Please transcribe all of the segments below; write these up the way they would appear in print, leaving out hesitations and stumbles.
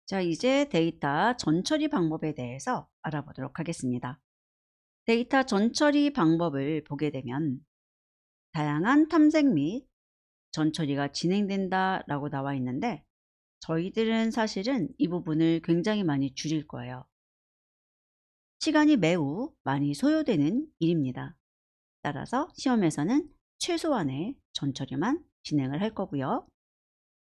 자, 이제 데이터 전처리 방법에 대해서 알아보도록 하겠습니다. 데이터 전처리 방법을 보게 되면 다양한 탐색 및 전처리가 진행된다라고 나와 있는데 저희들은 사실은 이 부분을 굉장히 많이 줄일 거예요. 시간이 매우 많이 소요되는 일입니다. 따라서 시험에서는 최소한의 전처리만 진행을 할 거고요.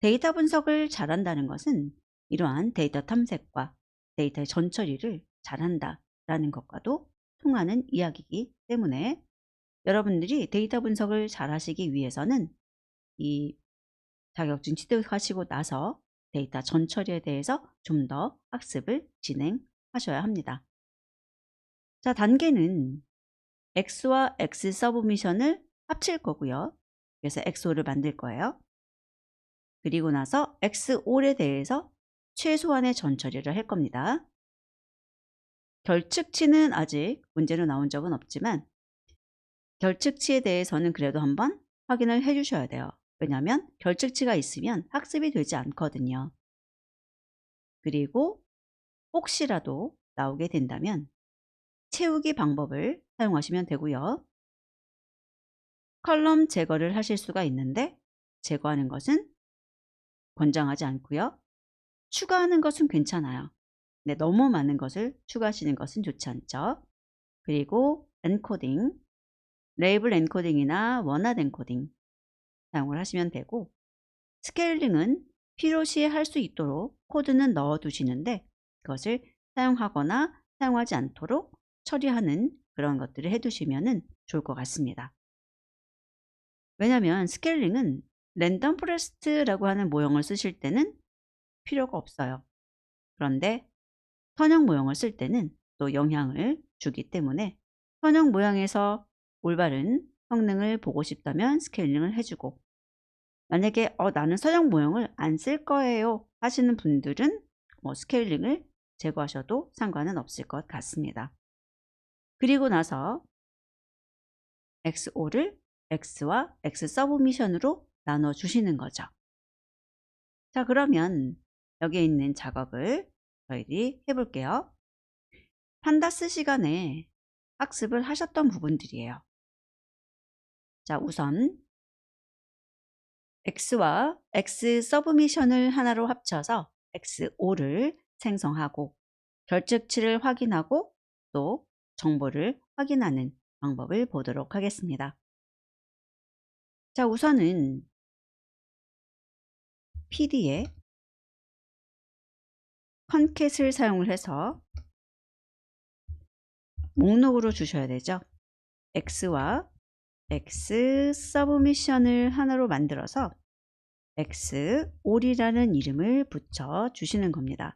데이터 분석을 잘한다는 것은 이러한 데이터 탐색과 데이터의 전처리를 잘한다라는 것과도 통하는 이야기이기 때문에 여러분들이 데이터 분석을 잘하시기 위해서는 이 자격증 취득하시고 나서 데이터 전처리에 대해서 좀 더 학습을 진행하셔야 합니다. 자, 단계는 X와 X 서브미션을 합칠 거고요. 그래서 XO를 만들 거예요. 그리고 나서 XO에 대해서 최소한의 전처리를 할 겁니다. 결측치는 아직 문제로 나온 적은 없지만 결측치에 대해서는 그래도 한번 확인을 해 주셔야 돼요. 왜냐하면 결측치가 있으면 학습이 되지 않거든요. 그리고 혹시라도 나오게 된다면 채우기 방법을 사용하시면 되고요. 컬럼 제거를 하실 수가 있는데 제거하는 것은 권장하지 않고요. 추가하는 것은 괜찮아요. 네, 너무 많은 것을 추가하시는 것은 좋지 않죠. 그리고 엔코딩, 레이블 엔코딩이나 원화 엔코딩 사용을 하시면 되고 스케일링은 필요시에 할 수 있도록 코드는 넣어 두시는데 그것을 사용하거나 사용하지 않도록 처리하는 그런 것들을 해 두시면 좋을 것 같습니다. 왜냐하면 스케일링은 랜덤 포레스트라고 하는 모형을 쓰실 때는 필요가 없어요. 그런데 선형 모형을 쓸 때는 또 영향을 주기 때문에 선형 모양에서 올바른 성능을 보고 싶다면 스케일링을 해주고 만약에 나는 선형 모형을 안 쓸 거예요 하시는 분들은 스케일링을 제거하셔도 상관은 없을 것 같습니다. 그리고 나서 XO를 X와 X 서브미션으로 나눠 주시는 거죠. 자, 그러면 여기에 있는 작업을 저희들이 해볼게요. 판다스 시간에 학습을 하셨던 부분들이에요. 자, 우선 X와 X 서브미션을 하나로 합쳐서 XO를 생성하고 결측치를 확인하고 또 정보를 확인하는 방법을 보도록 하겠습니다. 자, 우선은 PD에 컨캣을 사용을 해서 목록으로 주셔야 되죠. X와 X 서브미션을 하나로 만들어서 XO이라는 이름을 붙여 주시는 겁니다.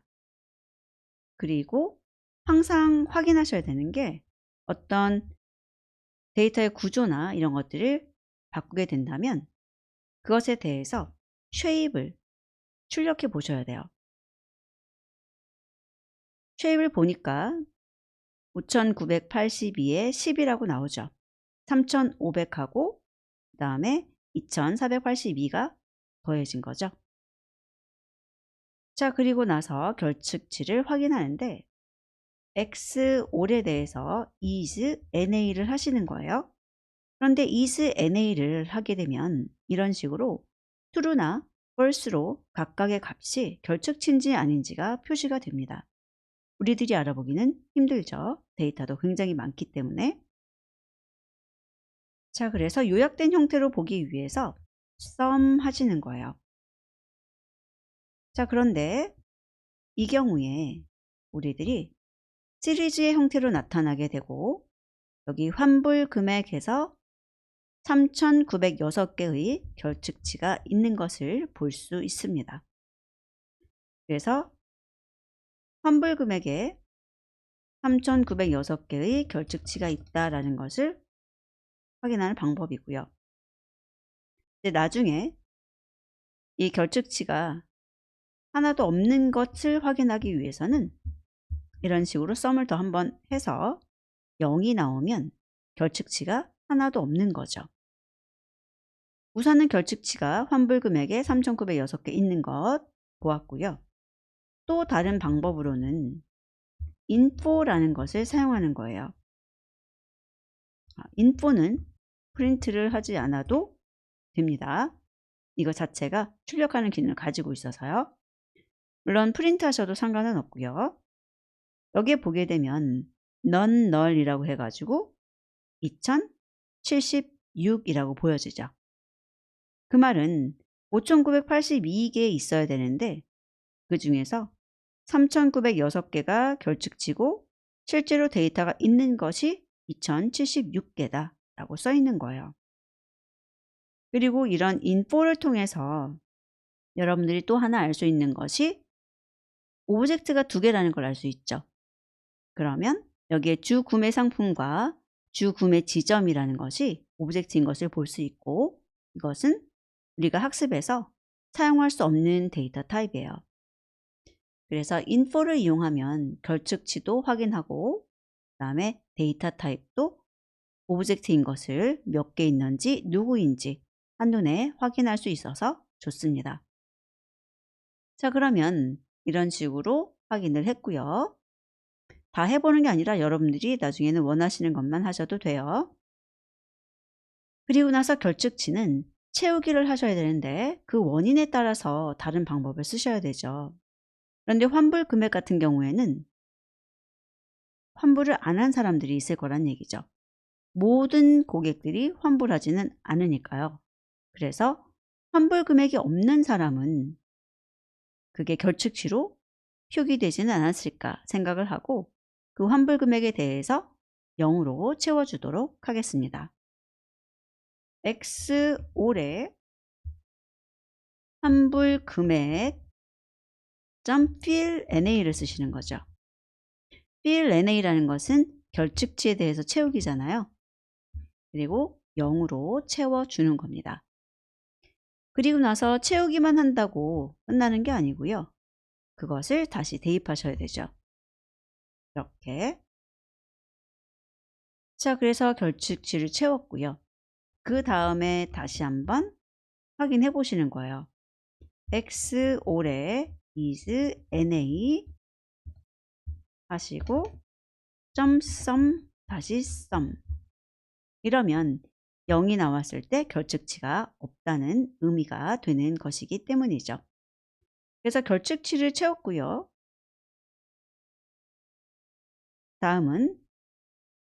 그리고 항상 확인하셔야 되는 게 어떤 데이터의 구조나 이런 것들을 바꾸게 된다면 그것에 대해서 쉐입을 출력해 보셔야 돼요. 쉐입을 보니까 5982에 10이라고 나오죠. 3500하고 그 다음에 2482가 더해진 거죠. 자, 그리고 나서 결측치를 확인하는데 XO에 대해서 is NA를 하시는 거예요. 그런데 is NA를 하게 되면 이런 식으로 true나 false로 각각의 값이 결측치인지 아닌지가 표시가 됩니다. 우리들이 알아보기는 힘들죠. 데이터도 굉장히 많기 때문에. 자, 그래서 요약된 형태로 보기 위해서 sum 하시는 거예요. 자, 그런데 이 경우에 우리들이 시리즈의 형태로 나타나게 되고 여기 환불 금액에서 3,906개의 결측치가 있는 것을 볼 수 있습니다. 그래서 환불 금액에 3,906개의 결측치가 있다라는 것을 확인하는 방법이고요. 이제 나중에 이 결측치가 하나도 없는 것을 확인하기 위해서는 이런 식으로 썸을 더 한번 해서 0이 나오면 결측치가 하나도 없는 거죠. 우선은 결측치가 환불 금액에 3,906개 있는 것 보았고요. 또 다른 방법으로는 info라는 것을 사용하는 거예요. info는 프린트를 하지 않아도 됩니다. 이거 자체가 출력하는 기능을 가지고 있어서요. 물론 프린트 하셔도 상관은 없고요. 여기에 보게 되면 non null이라고 해가지고 2076이라고 보여지죠. 그 말은 5982개 있어야 되는데 그 중에서 3906개가 결측치고 실제로 데이터가 있는 것이 2076개다 라고 써 있는 거예요. 그리고 이런 info를 통해서 여러분들이 또 하나 알 수 있는 것이 오브젝트가 2개라는 걸 알 수 있죠. 그러면 여기에 주 구매 상품과 주 구매 지점이라는 것이 오브젝트인 것을 볼 수 있고, 이것은 우리가 학습에서 사용할 수 없는 데이터 타입이에요. 그래서 info를 이용하면 결측치도 확인하고 그 다음에 데이터 타입도 오브젝트인 것을 몇 개 있는지 누구인지 한눈에 확인할 수 있어서 좋습니다. 자, 그러면 이런 식으로 확인을 했고요. 다 해보는 게 아니라 여러분들이 나중에는 원하시는 것만 하셔도 돼요. 그리고 나서 결측치는 채우기를 하셔야 되는데 그 원인에 따라서 다른 방법을 쓰셔야 되죠. 그런데 환불 금액 같은 경우에는 환불을 안 한 사람들이 있을 거란 얘기죠. 모든 고객들이 환불하지는 않으니까요. 그래서 환불 금액이 없는 사람은 그게 결측치로 표기되지는 않았을까 생각을 하고 그 환불 금액에 대해서 0으로 채워주도록 하겠습니다. X올해 환불 금액 fill NA를 쓰시는 거죠. fill NA라는 것은 결측치에 대해서 채우기잖아요. 그리고 0으로 채워주는 겁니다. 그리고 나서 채우기만 한다고 끝나는 게 아니고요. 그것을 다시 대입하셔야 되죠. 이렇게. 자, 그래서 결측치를 채웠고요. 그 다음에 다시 한번 확인해 보시는 거예요. X올해 is NA 하시고 sum 다시 sum 이러면 0이 나왔을 때 결측치가 없다는 의미가 되는 것이기 때문이죠. 그래서 결측치를 채웠고요. 다음은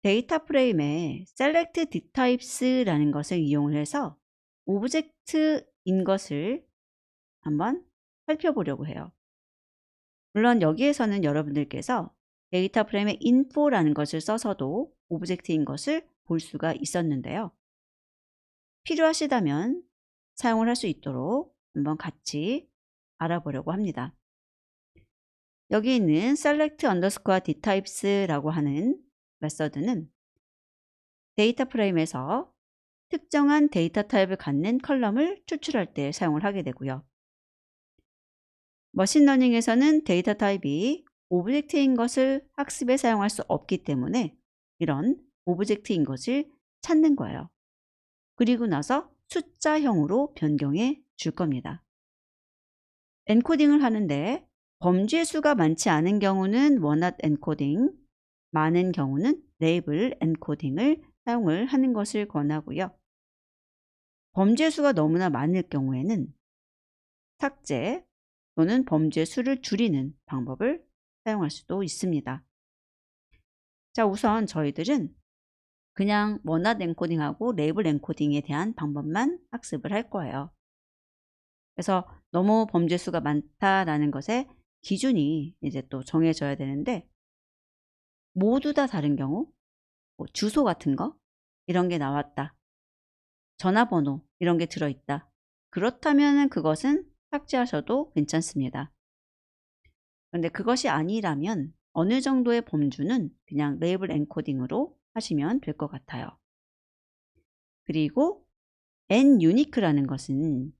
데이터 프레임에 select dtypes라는 것을 이용을 해서 오브젝트인 것을 한번 살펴보려고 해요. 물론 여기에서는 여러분들께서 데이터 프레임에 info라는 것을 써서도 오브젝트인 것을 볼 수가 있었는데요. 필요하시다면 사용을 할 수 있도록 한번 같이 알아보려고 합니다. 여기 있는 select underscore dtypes라고 하는 메서드는 데이터 프레임에서 특정한 데이터 타입을 갖는 컬럼을 추출할 때 사용을 하게 되고요. 머신러닝에서는 데이터 타입이 오브젝트인 것을 학습에 사용할 수 없기 때문에 이런 오브젝트인 것을 찾는 거예요. 그리고 나서 숫자형으로 변경해 줄 겁니다. 엔코딩을 하는데 범주의 수가 많지 않은 경우는 원핫 엔코딩, 많은 경우는 레이블 엔코딩을 사용을 하는 것을 권하고요. 범주의 수가 너무나 많을 경우에는 삭제 또는 범주의 수를 줄이는 방법을 사용할 수도 있습니다. 자, 우선 저희들은 그냥 원핫 엔코딩하고 레이블 엔코딩에 대한 방법만 학습을 할 거예요. 그래서 너무 범죄 수가 많다라는 것에 기준이 이제 또 정해져야 되는데 모두 다 다른 경우, 뭐 주소 같은 거 이런 게 나왔다. 전화번호 이런 게 들어있다. 그렇다면 그것은 삭제하셔도 괜찮습니다. 그런데 그것이 아니라면 어느 정도의 범주는 그냥 레이블 엔코딩으로 하시면 될 것 같아요. 그리고 nUnique라는 것은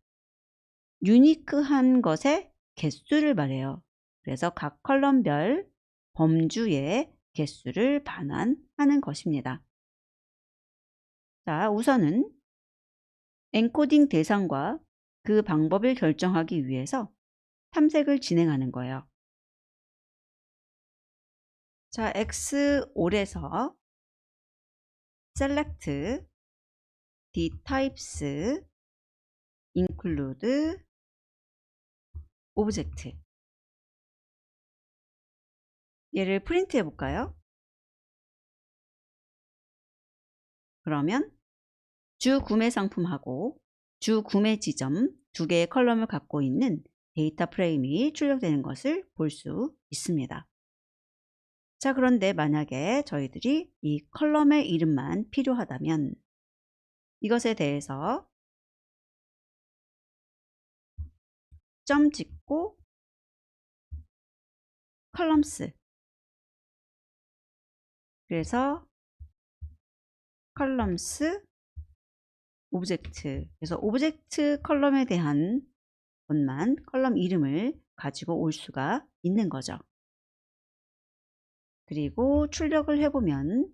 유니크한 것의 개수를 말해요. 그래서 각 컬럼별 범주의 개수를 반환하는 것입니다. 자, 우선은 엔코딩 대상과 그 방법을 결정하기 위해서 탐색을 진행하는 거예요. 자, X5에서 select the types include object. 얘를 프린트 해볼까요? 그러면 주 구매 상품하고 주 구매 지점 두 개의 컬럼을 갖고 있는 데이터 프레임이 출력되는 것을 볼 수 있습니다. 자, 그런데 만약에 저희들이 이 컬럼의 이름만 필요하다면 이것에 대해서 점 찍고 컬럼스, 그래서 컬럼스 오브젝트, 그래서 오브젝트 컬럼에 대한 것만 컬럼 이름을 가지고 올 수가 있는 거죠. 그리고 출력을 해보면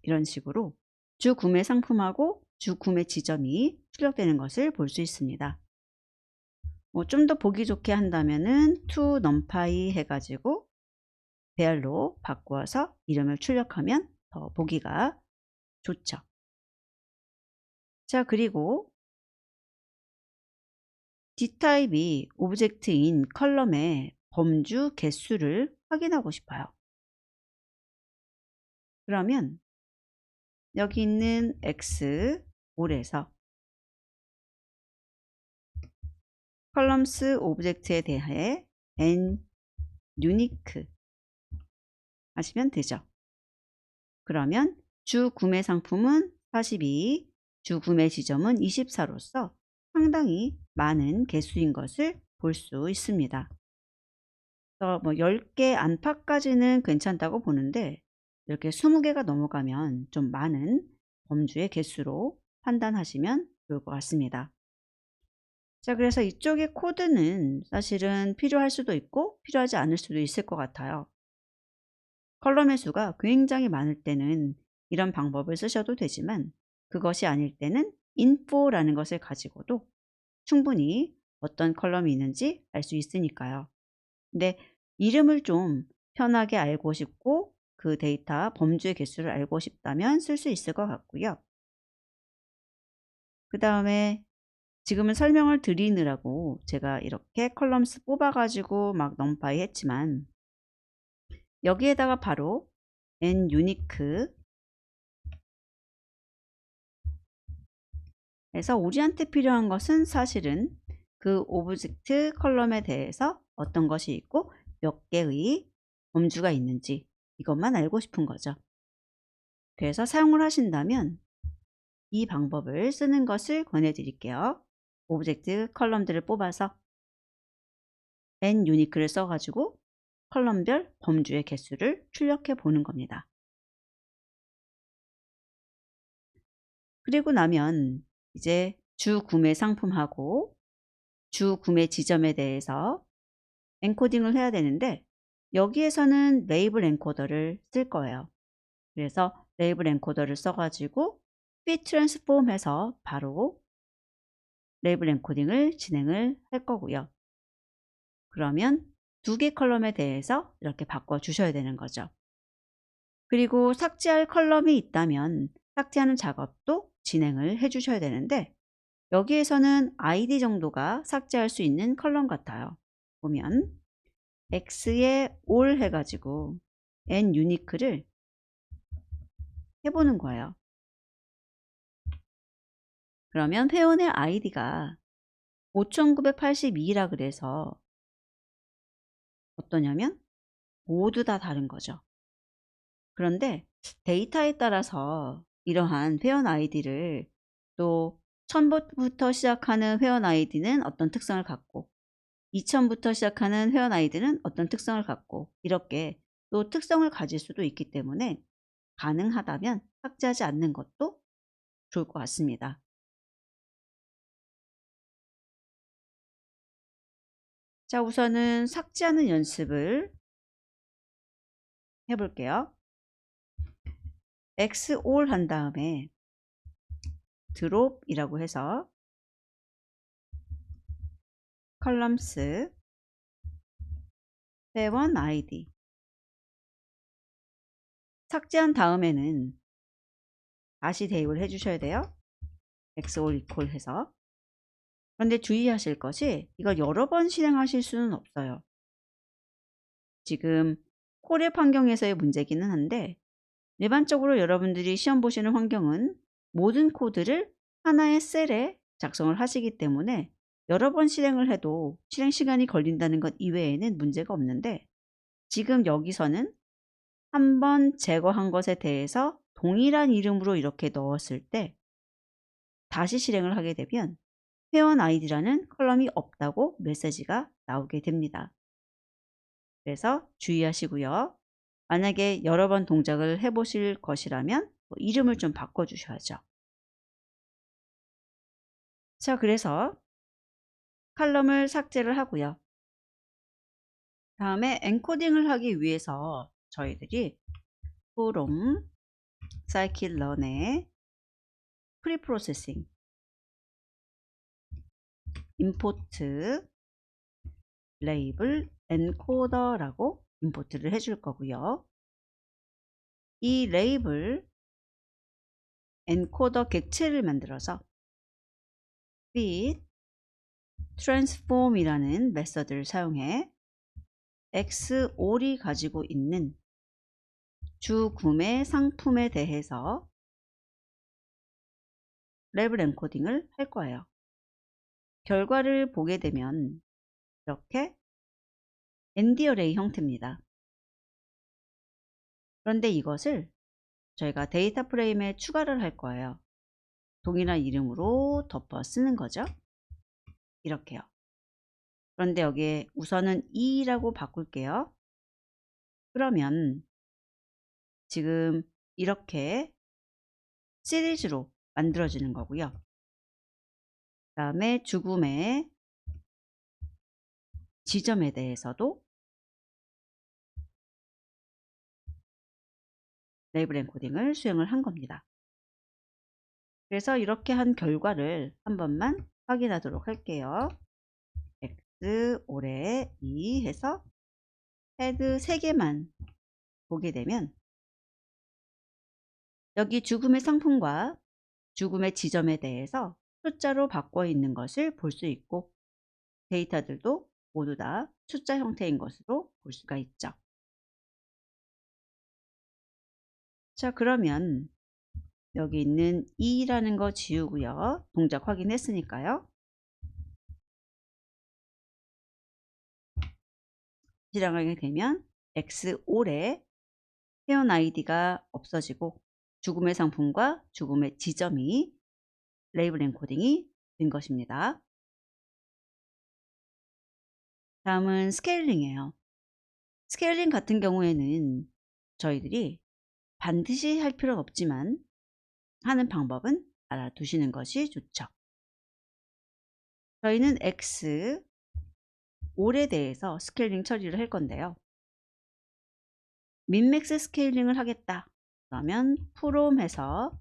이런 식으로 주 구매 상품하고 주 구매 지점이 출력되는 것을 볼 수 있습니다. 좀 더 보기 좋게 한다면은 to numpy 해가지고 배열로 바꾸어서 이름을 출력하면 더 보기가 좋죠. 자, 그리고 d타입이 오브젝트인 컬럼의 범주 개수를 확인하고 싶어요. 그러면 여기 있는 X5에서 컬럼스 오브젝트에 대해 n unique 하시면 되죠. 그러면 주 구매 상품은 42, 주 구매 지점은 24로서 상당히 많은 개수인 것을 볼 수 있습니다. 뭐 10개 안팎까지는 괜찮다고 보는데 이렇게 20개가 넘어가면 좀 많은 범주의 개수로 판단하시면 좋을 것 같습니다. 자, 그래서 이쪽의 코드는 사실은 필요할 수도 있고 필요하지 않을 수도 있을 것 같아요. 컬럼의 수가 굉장히 많을 때는 이런 방법을 쓰셔도 되지만 그것이 아닐 때는 info라는 것을 가지고도 충분히 어떤 컬럼이 있는지 알 수 있으니까요. 근데 이름을 좀 편하게 알고 싶고 그 데이터 범주의 개수를 알고 싶다면 쓸 수 있을 것 같고요. 그 다음에 지금은 설명을 드리느라고 제가 이렇게 컬럼스 뽑아가지고 막 numpy 했지만 여기에다가 바로 n unique 해서 우리한테 필요한 것은 사실은 그 오브젝트 컬럼에 대해서 어떤 것이 있고 몇 개의 범주가 있는지 이것만 알고 싶은 거죠. 그래서 사용을 하신다면 이 방법을 쓰는 것을 권해 드릴게요. 오브젝트 컬럼들을 뽑아서 n unique를 써가지고 컬럼별 범주의 개수를 출력해 보는 겁니다. 그리고 나면 이제 주 구매 상품하고 주 구매 지점에 대해서 엔코딩을 해야 되는데 여기에서는 레이블 엔코더를 쓸 거예요. 그래서 레이블 엔코더를 써가지고 fit transform 해서 바로 레이블 엔코딩을 진행을 할 거고요. 그러면 두 개 컬럼에 대해서 이렇게 바꿔 주셔야 되는 거죠. 그리고 삭제할 컬럼이 있다면 삭제하는 작업도 진행을 해 주셔야 되는데 여기에서는 ID 정도가 삭제할 수 있는 컬럼 같아요. 보면 X에 all 해가지고 n unique를 해보는 거예요. 그러면 회원의 아이디가 5982라 그래서 어떠냐면 모두 다 다른 거죠. 그런데 데이터에 따라서 이러한 회원 아이디를 또 1000부터 시작하는 회원 아이디는 어떤 특성을 갖고 2000부터 시작하는 회원 아이디는 어떤 특성을 갖고 이렇게 또 특성을 가질 수도 있기 때문에 가능하다면 삭제하지 않는 것도 좋을 것 같습니다. 자, 우선은 삭제하는 연습을 해볼게요. X all 한 다음에 드롭이라고 해서 컬럼스 회원 아이디. 삭제한 다음에는 다시 대입을 해주셔야 돼요. x all equal 해서. 그런데 주의하실 것이 이걸 여러 번 실행하실 수는 없어요. 지금 콜앱 환경에서의 문제기는 한데 일반적으로 여러분들이 시험 보시는 환경은 모든 코드를 하나의 셀에 작성을 하시기 때문에 여러 번 실행을 해도 실행 시간이 걸린다는 것 이외에는 문제가 없는데, 지금 여기서는 한번 제거한 것에 대해서 동일한 이름으로 이렇게 넣었을 때 다시 실행을 하게 되면 회원 아이디라는 컬럼이 없다고 메시지가 나오게 됩니다. 그래서 주의하시고요. 만약에 여러 번 동작을 해보실 것이라면 이름을 좀 바꿔주셔야죠. 자, 그래서 칼럼을 삭제를 하고요. 다음에 엔코딩을 하기 위해서 저희들이 from scikit-learn의 프리프로세싱 import label encoder라고 임포트를 해줄 거고요. 이 레이블 엔코더 객체를 만들어서 feed transform이라는 메서드를 사용해 x all이 가지고 있는 주 구매 상품에 대해서 레벨 엔코딩을 할 거예요. 결과를 보게 되면 이렇게 ND 어레이 형태입니다. 그런데 이것을 저희가 데이터 프레임에 추가를 할 거예요. 동일한 이름으로 덮어 쓰는 거죠. 이렇게요. 그런데 여기에 우선은 2라고 바꿀게요. 그러면 지금 이렇게 시리즈로 만들어지는 거고요. 그 다음에 죽음의 지점에 대해서도 레이블 엔코딩을 수행을 한 겁니다. 그래서 이렇게 한 결과를 한 번만 확인하도록 할게요. x 올해 2 해서 헤드 3개만 보게 되면 여기 죽음의 상품과 죽음의 지점에 대해서 숫자로 바꿔 있는 것을 볼 수 있고, 데이터들도 모두 다 숫자 형태인 것으로 볼 수가 있죠. 자, 그러면 여기 있는 2라는 거 지우고요. 동작 확인했으니까요. 실행하게 되면 x all의 회원 아이디가 없어지고 죽음의 상품과 죽음의 지점이 레이블 엔코딩이 된 것입니다. 다음은 스케일링이에요. 스케일링 같은 경우에는 저희들이 반드시 할 필요는 없지만 하는 방법은 알아두시는 것이 좋죠. 저희는 x all에 대해서 스케일링 처리를 할 건데요. 민맥스 스케일링을 하겠다. 그러면 from 해서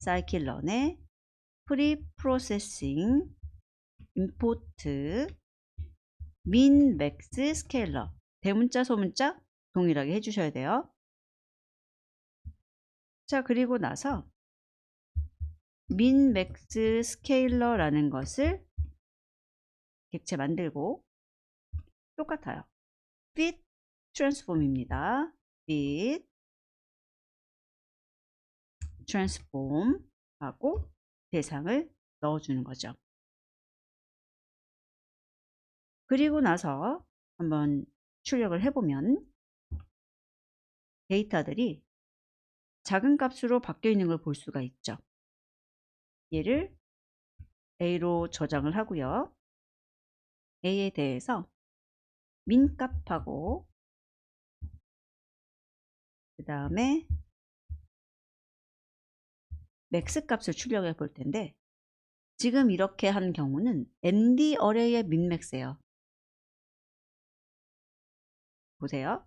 scikit-learn의 프리프로세싱 import 민맥스 스케일러, 대문자 소문자 동일하게 해주셔야 돼요. 자, 그리고 나서 민맥스 스케일러라는 것을 객체 만들고 똑같아요. fit transform입니다. fit transform 하고 대상을 넣어주는 거죠. 그리고 나서 한번 출력을 해보면 데이터들이 작은 값으로 바뀌어 있는 걸 볼 수가 있죠. 얘를 A로 저장을 하고요. A에 대해서 민값하고 그 다음에 맥스 값을 출력해 볼 텐데, 지금 이렇게 한 경우는 ND 어레이의 민맥스예요. 보세요.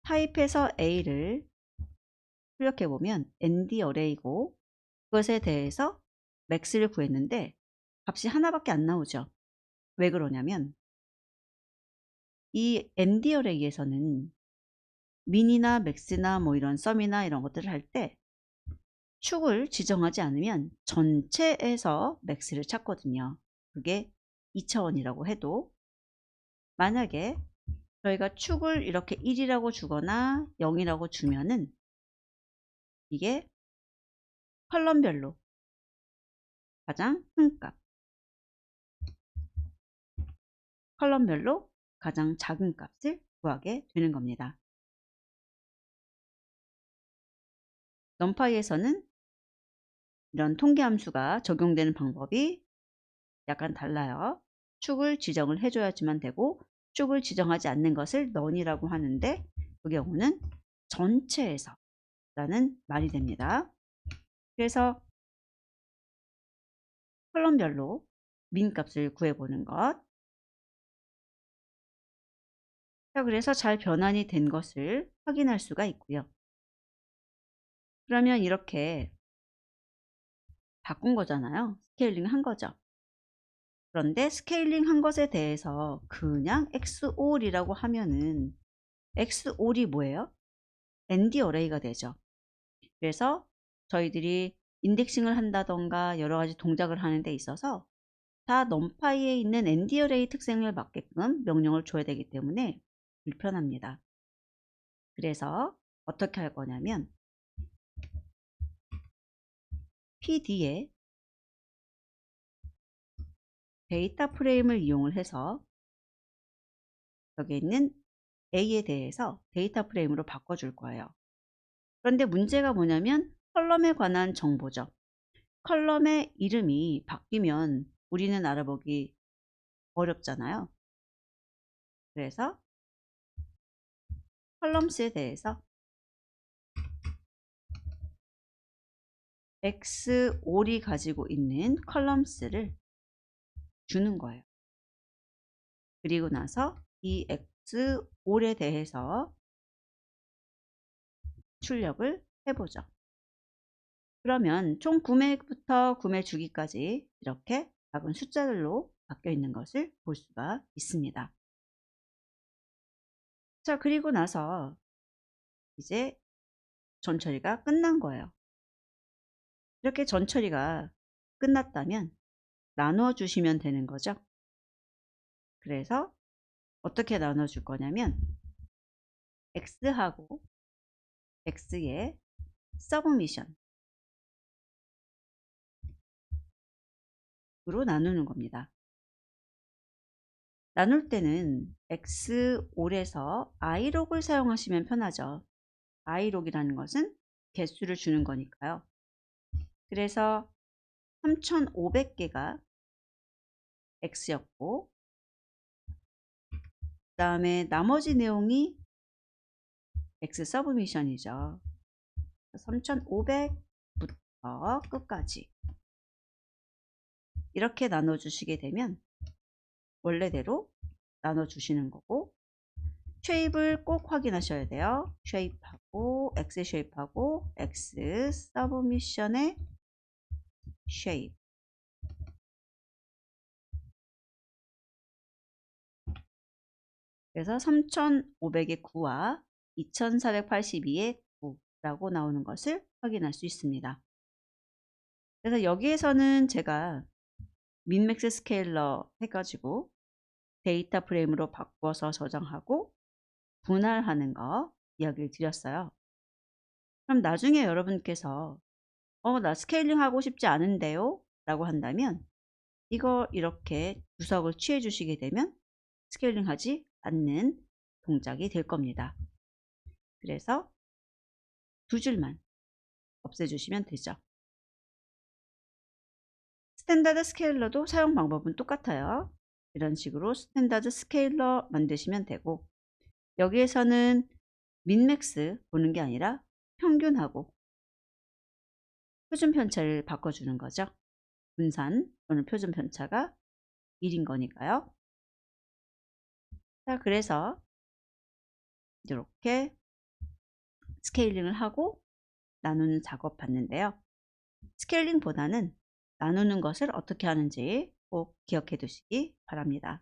타입해서 A를 출력해 보면 ND 어레이고 그것에 대해서 맥스를 구했는데 값이 하나밖에 안 나오죠. 왜 그러냐면 이 ND 어레이에서는 민이나 맥스나 뭐 이런 썸이나 이런 것들을 할 때 축을 지정하지 않으면 전체에서 맥스를 찾거든요. 그게 2차원이라고 해도 만약에 저희가 축을 이렇게 1이라고 주거나 0이라고 주면은 이게 컬럼별로 가장 큰 값, 컬럼별로 가장 작은 값을 구하게 되는 겁니다. 넘파이에서는 이런 통계 함수가 적용되는 방법이 약간 달라요. 축을 지정을 해줘야지만 되고 축을 지정하지 않는 것을 none이라고 하는데 그 경우는 전체에서 라는 말이 됩니다. 그래서 컬럼별로 민값을 구해보는 것. 자, 그래서 잘 변환이 된 것을 확인할 수가 있고요. 그러면 이렇게 바꾼 거잖아요. 스케일링 한 거죠. 그런데 스케일링 한 것에 대해서 그냥 XOR이라고 하면은 XOR이 뭐예요? ND 어레이가 되죠. 그래서 저희들이 인덱싱을 한다던가 여러 가지 동작을 하는 데 있어서 다 넘파이에 있는 ND 어레이 특성을 맞게끔 명령을 줘야 되기 때문에 불편합니다. 그래서 어떻게 할 거냐면 PD에 데이터 프레임을 이용을 해서 여기 있는 A에 대해서 데이터 프레임으로 바꿔줄 거예요. 그런데 문제가 뭐냐면 컬럼에 관한 정보죠. 컬럼의 이름이 바뀌면 우리는 알아보기 어렵잖아요. 그래서 컬럼스에 대해서 XOR이 가지고 있는 컬럼스를 주는 거예요. 그리고 나서 이 XOR에 대해서 출력을 해보죠. 그러면 총 구매부터 구매 주기까지 이렇게 작은 숫자들로 바뀌어 있는 것을 볼 수가 있습니다. 자, 그리고 나서 이제 전처리가 끝난 거예요. 이렇게 전처리가 끝났다면 나누어 주시면 되는 거죠. 그래서 어떻게 나눠 줄 거냐면 X하고 X의 서브미션으로 나누는 겁니다. 나눌 때는 XOR에서 iLog을 사용하시면 편하죠. iLog이라는 것은 개수를 주는 거니까요. 그래서 3500개가 X였고 그 다음에 나머지 내용이 X 서브미션이죠. 3500부터 끝까지 이렇게 나눠주시게 되면 원래대로 나눠주시는 거고 쉐입을 꼭 확인하셔야 돼요. 쉐입하고 X 쉐입하고 X 서브미션의 쉐입 그래서 3500의 9와 2482의 9라고 나오는 것을 확인할 수 있습니다. 그래서 여기에서는 제가 민맥스 스케일러 해가지고 데이터 프레임으로 바꿔서 저장하고 분할하는 거 이야기를 드렸어요. 그럼 나중에 여러분께서 나 스케일링 하고 싶지 않은데요 라고 한다면 이거 이렇게 주석을 취해 주시게 되면 스케일링 하지 않는 동작이 될 겁니다. 그래서 두 줄만 없애주시면 되죠. 스탠다드 스케일러도 사용 방법은 똑같아요. 이런 식으로 스탠다드 스케일러 만드시면 되고 여기에서는 민맥스 보는 게 아니라 평균하고 표준 편차를 바꿔주는 거죠. 분산 또는 표준 편차가 1인 거니까요. 자, 그래서 이렇게 스케일링을 하고 나누는 작업 봤는데요. 스케일링보다는 나누는 것을 어떻게 하는지 꼭 기억해 두시기 바랍니다.